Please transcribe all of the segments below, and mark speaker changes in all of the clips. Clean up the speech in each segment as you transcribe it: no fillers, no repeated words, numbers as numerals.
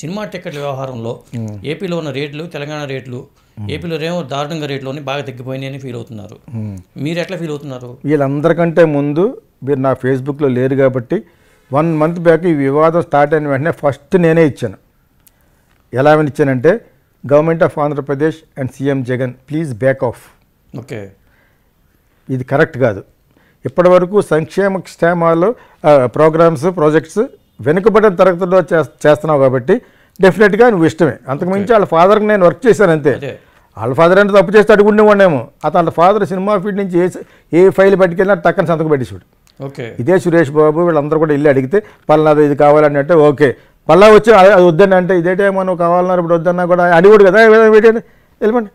Speaker 1: Cinema టికెట్ల వ్యవహారంలో ఏపీలో ఉన్న రేట్లు తెలంగాణ రేట్లు ఏపీలో ఏమో దారుణంగా రేట్లోని బాగా తగ్గిపోయినాయి అని ఫీల్ అవుతున్నారు. మీరు ఎట్లా ఫీల్ అవుతున్నారు?
Speaker 2: వీళ్ళందరికంటే ముందు మీరు నా ఫేస్బుక్లో లేరు కాబట్టి 1 month బ్యాక్ ఈ వివాదం స్టార్ట్ అయిన వెంటనే ఫస్ట్ నేనే ఇచ్చాను. ఎలా ఇచ్చానంటే government of Andhra Pradesh and CM Jagan please back off.
Speaker 1: Okay,
Speaker 2: ఇది కరెక్ట్ కాదు. ఇప్పటి వరకు సంక్షేమ క్షేమాలు ప్రోగ్రామ్స్ ప్రాజెక్ట్స్ వెనుకబడిన తరగతిలో చేస్తున్నావు కాబట్టి డెఫినెట్గా నువ్వు ఇష్టమే. అంతకుమించి వాళ్ళ ఫాదర్కి నేను వర్క్ చేశాను అంతే. వాళ్ళ ఫాదర్ అంటే తప్పు చేస్తే అడుగుండేవాడేమో. వాళ్ళ ఫాదర్ సినిమా ఫీల్డ్ నుంచి ఏ ఫైల్ పట్టుకెళ్ళినా టక్కని సంతకం పెట్టేసాడు.
Speaker 1: ఓకే,
Speaker 2: ఇదే సురేష్ బాబు వీళ్ళందరూ కూడా ఇల్లు అడిగితే పలానాది ఇది కావాలని అంటే ఓకే, పల్లా వచ్చి అది వద్దని అంటే ఇదేటేమో నువ్వు కావాలన్నారు ఇప్పుడు వద్దన్నా కూడా అడిగోడు కదా వెళ్ళమండి.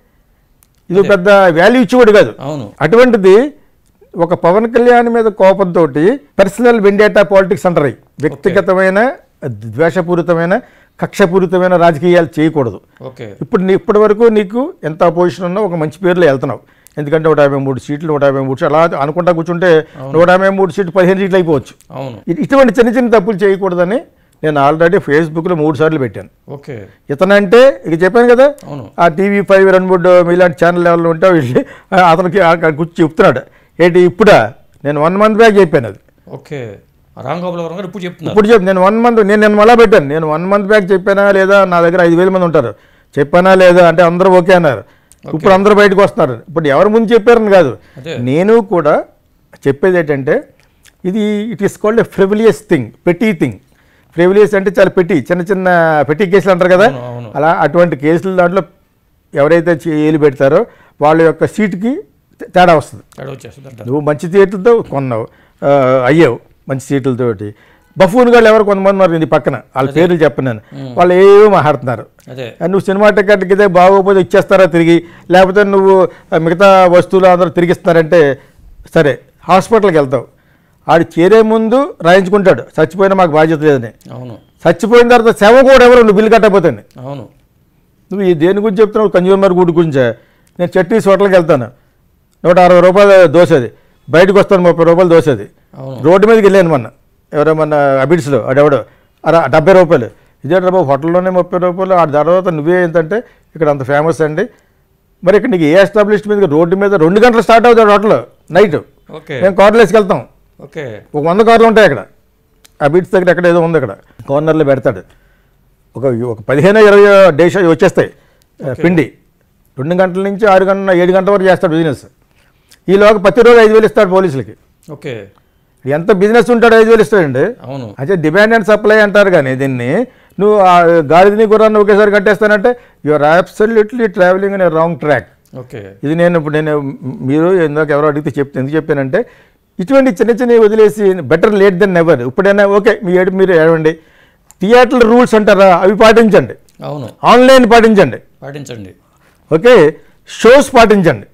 Speaker 2: ఇది పెద్ద వాల్యూ ఇచ్చేవాడు కాదు. అటువంటిది ఒక పవన్ కళ్యాణ్ మీద కోపంతో పర్సనల్ వెండేటా పాలిటిక్స్ అంటారు. వ్యక్తిగతమైన ద్వేషపూరితమైన కక్షపూరితమైన రాజకీయాలు చేయకూడదు. ఇప్పటి వరకు నీకు ఎంత అపోజిషన్ ఉన్నా ఒక మంచి పేర్లో వెళ్తున్నావు. ఎందుకంటే 153 సీట్లు 153 అలా అనుకుంటా కూర్చుంటే 153 సీట్లు 15 సీట్లు అయిపోవచ్చు. ఇటువంటి చిన్న చిన్న తప్పులు చేయకూడదని నేను ఆల్రెడీ ఫేస్బుక్లో 3 సార్లు పెట్టాను. ఇతనంటే ఇక చెప్పాను కదా, ఆ TV5 2-3 మీలాంటి ఛానల్ లెవెల్లో ఉంటే వెళ్ళి అతనికి కూర్చొని చెప్తున్నాడు. ఏంటి ఇప్పుడా? నేను 1 month బ్యాక్ చెప్పాను అది. ఇప్పుడు చెప్పు నేను 1 month నేను మళ్ళా పెట్టాను. నేను 1 month బ్యాక్ చెప్పానా లేదా? నా దగ్గర 5,000 మంది ఉంటారు. చెప్పానా లేదా అంటే అందరూ ఓకే అన్నారు. ఇప్పుడు అందరూ బయటకు వస్తున్నారు. ఇప్పుడు ఎవరు ముందు చెప్పారని కాదు, నేను కూడా చెప్పేది ఏంటంటే ఇది it is called a frivolous thing, petty thing. Frivolous అంటే చాలా పెట్టి చిన్న చిన్న పెట్టి కేసులు అంటారు కదా, అలా అటువంటి కేసులు దాంట్లో ఎవరైతే ఏలు పెడతారో వాళ్ళ యొక్క సీటుకి తేడా వస్తుంది. నువ్వు మంచి సీట్లతో కొన్నావు, అయ్యావు మంచి సీట్లతోటి. బఫూన్ గాళ్ళు ఎవరు కొంతమంది ఉన్నారు ఇది పక్కన, వాళ్ళ పేర్లు చెప్పను నేను, వాళ్ళు ఏవో మాట్లాడుతున్నారు. నువ్వు సినిమా టికెట్కి ఇదే బాగోపోతే ఇచ్చేస్తారా తిరిగి, లేకపోతే నువ్వు మిగతా వస్తువులు అందరూ తిరిగిస్తారంటే సరే హాస్పిటల్కి వెళ్తావు. ఆడు చేరే ముందు రాయించుకుంటాడు చచ్చిపోయినా మాకు బాధ్యత లేదని. చచ్చిపోయిన తర్వాత శవ కూడా ఎవరు నువ్వు బిల్లు కట్టకపోతుంది. నువ్వు ఈ దేని గురించి చెప్తున్నావు? కన్జ్యూమర్ గుడ్ గురించే. నేను చట్నీస్ హోటల్కి వెళ్తాను, 160 రూపాయలు దోశది, బయటకు వస్తాను 30 రూపాయలు దోశది. రోడ్డు మీదకి వెళ్ళాను మొన్న, ఎవరేమన్నా అబిడ్స్లో ఆడెవడో 70 రూపాయలు. ఇదే బాబు హోటల్లోనే 30 రూపాయలు. ఆ తర్వాత నువ్వే ఏంటంటే ఇక్కడ అంత ఫేమస్ అండి. మరి ఇక్కడ నీకు ఏ ఎస్టాబ్లిష్ మీద రోడ్డు మీద 2 గంటలు స్టార్ట్ అవుతాడు హోటల్ నైట్. మేము కార్లు వేసుకెళ్తాం, ఒక 100 కార్లు ఉంటాయి అక్కడ. అబిడ్స్ దగ్గర ఎక్కడ ఏదో ఉంది, అక్కడ కార్నర్లో పెడతాడు. ఒక 15-20 డేస్ వచ్చేస్తాయి పిండి. 2 గంటల నుంచి 6 గంటల 7 గంటల వరకు చేస్తాడు బిజినెస్. ఈలోగా ప్రతిరోజు 5,000 ఇస్తాడు పోలీసులకి. ఎంత బిజినెస్ ఉంటాడు 5,000 ఇస్తాడండి. అయితే డిమాండ్ అండ్ సప్లై అంటారు. కానీ దీన్ని నువ్వు గాడిదని గుర్రాన్ని ఒకేసారి కట్టేస్తానంటే you're absolutely travelling in a wrong track. ఇది ఇప్పుడు మీరు ఇందాక ఎవరో అడిగితే ఎందుకు చెప్పానంటే ఇటువంటి చిన్న చిన్నవి వదిలేసి బెటర్ లేట్ దెన్ నెవర్. ఇప్పుడైనా ఓకే మీరు ఏడవండి. థియేటర్ రూల్స్ అంటారా అవి పాటించండి, ఆన్లైన్ పాటించండి, ఓకే షోస్ పాటించండి.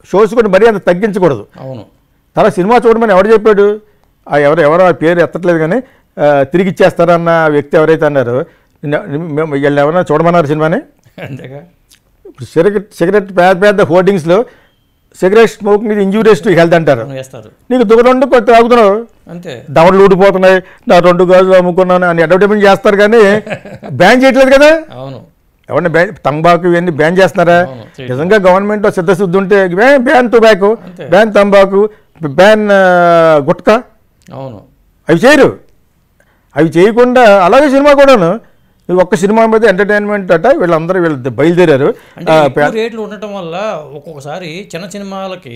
Speaker 2: షోస్ కూడా మరీ అంత తగ్గించకూడదు. తర్వాత సినిమా చూడమని ఎవరు చెప్పాడు? ఎవరో ఆ పేరు ఎత్తట్లేదు కానీ తిరిగి ఇచ్చేస్తారన్న వ్యక్తి ఎవరైతే అన్నారో వీళ్ళు ఎవరైనా చూడమన్నారు సినిమాని? ఇప్పుడు సిగరెట్ పెద్ద హోర్డింగ్స్లో సిగరెట్ స్మోకింగ్ ఇది ఇంజూరియస్ టు హెల్త్ అంటారు. నీకు దుకాణం కొత్త తాగుతున్నావు, దవడలు ఊడిపోతున్నాయి, నా 2 గాజులు అమ్ముకున్నాను అని అడ్వర్టైజ్మెంట్ చేస్తారు కానీ బ్యాన్ చేయట్లేదు కదా. ఎవరిని తంబాకు ఇవన్నీ బ్యాన్ చేస్తున్నారా? నిజంగా గవర్నమెంట్లో సిద్ధశుద్ధి ఉంటే బ్యాన్ టొబాకో, బ్యాన్ తంబాకు, బ్యాన్ గుట్కా, అవి చేయరు. అవి చేయకుండా అలాగే సినిమా కూడాను ఒక్క సినిమా మీద ఎంటర్టైన్మెంట్ అట వీళ్ళందరూ బయలుదేరారు.
Speaker 1: రేట్లు ఉండటం వల్ల ఒక్కొక్కసారి చిన్న సినిమాలకి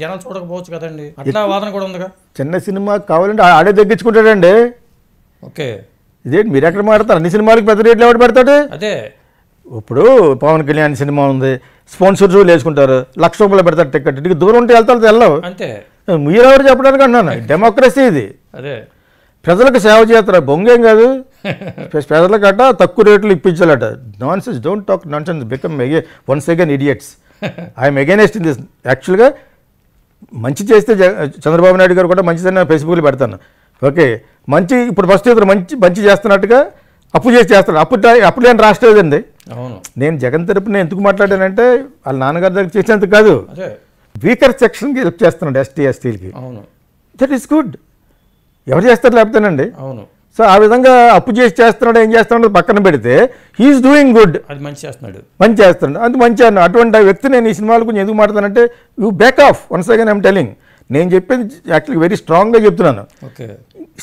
Speaker 1: జనాలు చూడకపోవచ్చు కదండి, అట్లా వాదన కూడా ఉందిగా.
Speaker 2: చిన్న సినిమా కావాలంటే ఆడే తగ్గించుకుంటాడండి. ఇదేంటి మీరు ఎక్కడ మాడతారు? అన్ని సినిమాలకి పెద్ద రేట్లు ఎవరు పెడతాడు? ఇప్పుడు పవన్ కళ్యాణ్ సినిమా ఉంది, స్పాన్సర్స్ వేసుకుంటారు, 1,00,000 రూపాయలు పెడతారు టికెట్. నీకు దూరం ఉంటే వెళ్తారు వెళ్ళవు. మీరెవరు చెప్పడానికి అన్నాను, డెమోక్రసీ ఇది. ప్రజలకు సేవ చేస్తారు, బొంగేం కాదు. ప్రజలకట తక్కువ రేట్లు ఇప్పించాలట. Nonsense, don't talk nonsense, become once again idiots. I'm against in this. యాక్చువల్గా మంచి చేస్తే చంద్రబాబు నాయుడు గారు కూడా మంచిదని ఫేస్బుక్లో పెడతాను. ఓకే మంచి ఇప్పుడు ఫస్ట్ ఇద్దరు మంచి చేస్తున్నట్టుగా అప్పు చేస్తాడు. అప్పు లేని రాష్ట్రం ఏదండి. నేను జగన్ తరపున ఎందుకు మాట్లాడానంటే వాళ్ళ నాన్నగారి దగ్గర చేసేందుకు కాదు, వీకర్ సెక్షన్కి హెల్ప్ చేస్తున్నాడు ఎస్టీ ఎస్టీలకి. That is good. ఎవరు చేస్తారు లేకపోతేనండి. సో ఆ విధంగా అప్పు చేసి చేస్తున్నాడు, ఏం చేస్తున్నాడు పక్కన పెడితే హీఈస్ డూయింగ్ గుడ్,
Speaker 1: అది మంచి చేస్తున్నాడు,
Speaker 2: మంచి చేస్తున్నాడు, అది మంచి అన్న. అటువంటి వ్యక్తి నేను ఈ సినిమాలు కొంచెం ఎందుకు మాట్లాడానంటే you back off once again I'm telling. నేను చెప్పేది యాక్చువల్లీ వెరీ స్ట్రాంగ్గా చెప్తున్నాను.
Speaker 1: Okay,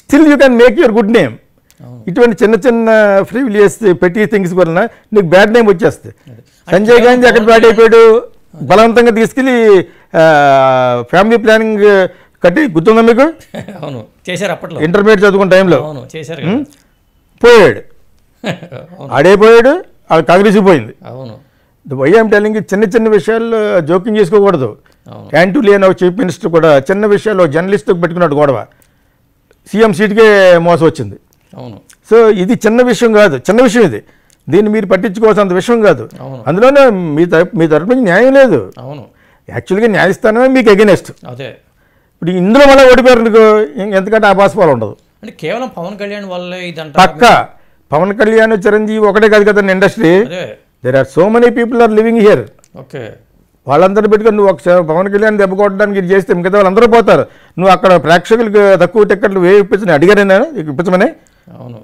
Speaker 2: still you can make your good name. ఇటువంటి చిన్న చిన్న ఫ్రీవిలియస్ పెట్టి థింగ్స్ వలన నీకు బ్యాడ్ నేమ్ వచ్చేస్తుంది. సంజయ్ గాంధీ అక్కడ బ్యాడ్ అయిపోయాడు, బలవంతంగా తీసుకెళ్ళి ఫ్యామిలీ ప్లానింగ్ కట్టి గుర్తుందా మీకు?
Speaker 1: అవును చేశారు అప్పట్లో,
Speaker 2: ఇంటర్మీడియట్ చదువుకున్న టైంలో.
Speaker 1: అవును చేశారు,
Speaker 2: పోయాడు, ఆడైపోయాడు, అది కదిలిసిపోయింది.
Speaker 1: అవును
Speaker 2: వైఎం టెలింగ్ చిన్న చిన్న విషయాల్లో జోక్యం చేసుకోకూడదు. యాంటూలి అని ఒక చీఫ్ మినిస్టర్ కూడా చిన్న విషయాల్లో జర్నలిస్ట్కి పెట్టుకున్నాడు గొడవ, సీఎం సీట్కే మోసం వచ్చింది.
Speaker 1: అవును,
Speaker 2: సో ఇది చిన్న విషయం కాదు, చిన్న విషయం ఇది, దీన్ని మీరు పట్టించుకోవాల్సినంత విషయం కాదు. అందులోనే మీ తరపు నుంచి న్యాయం లేదు.
Speaker 1: అవును
Speaker 2: యాక్చువల్గా న్యాయస్థానమే మీకు అగెనెస్ట్.
Speaker 1: అదే
Speaker 2: ఇప్పుడు ఇందులో మళ్ళీ ఓడిపోయారు అనుకో, ఎంతకంటే ఆపాసపాలు ఉండదు.
Speaker 1: అంటే కేవలం పవన్ కళ్యాణ్ వల్లే ఇదంతా
Speaker 2: పక్క పవన్ కళ్యాణ్ చిరంజీవి ఒకటే కాదు కదా industry, there are so many people are living here.
Speaker 1: Okay,
Speaker 2: వాళ్ళందరూ పెట్టుకొని నువ్వు ఒక పవన్ కళ్యాణ్ దెబ్బ కొట్టడానికి ఇది చేస్తే మిగతా వాళ్ళందరూ పోతారు. నువ్వు అక్కడ ప్రేక్షకులకు తక్కువ టికెట్లు ఇప్పించని అడిగారైనా ఇప్పించమని
Speaker 1: అవును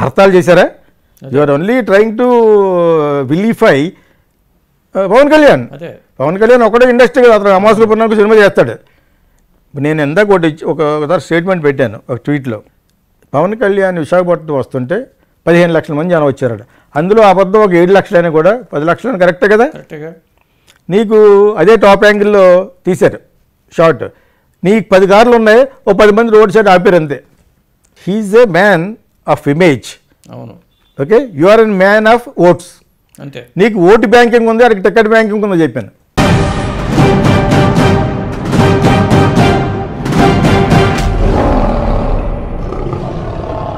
Speaker 2: హర్తాలు చేశారా? You are only trying to vilify Pawan Kalyan. Pawan Kalyan ఒకటే ఇండస్ట్రీ కదా, అతను అమాసులు పన్నాకు సినిమా చేస్తాడు. నేను ఎందాక ఒకసారి స్టేట్మెంట్ పెట్టాను ఒక ట్వీట్లో, పవన్ కళ్యాణ్ విశాఖపట్నం వస్తుంటే 15 లక్షల మంది జనం వచ్చారట. అందులో అబద్ధం ఒక 7 లక్షలైనా కూడా 10 లక్షలైనా కరెక్టే కదా. నీకు అదే టాప్ యాంగిల్లో తీశారు షార్ట్, నీకు 10 కార్లు ఉన్నాయి, ఓ 10 మంది రోడ్ సైడ్ ఆపారు అంతే. He is a man of image.
Speaker 1: అవును
Speaker 2: okay, you are an man of votes.
Speaker 1: అంతే,
Speaker 2: నీకు ఓటు బ్యాంకింగ్ ఉంది, అక్కడికి టికెట్ బ్యాంకింగ్ ఉందో చెప్పాను.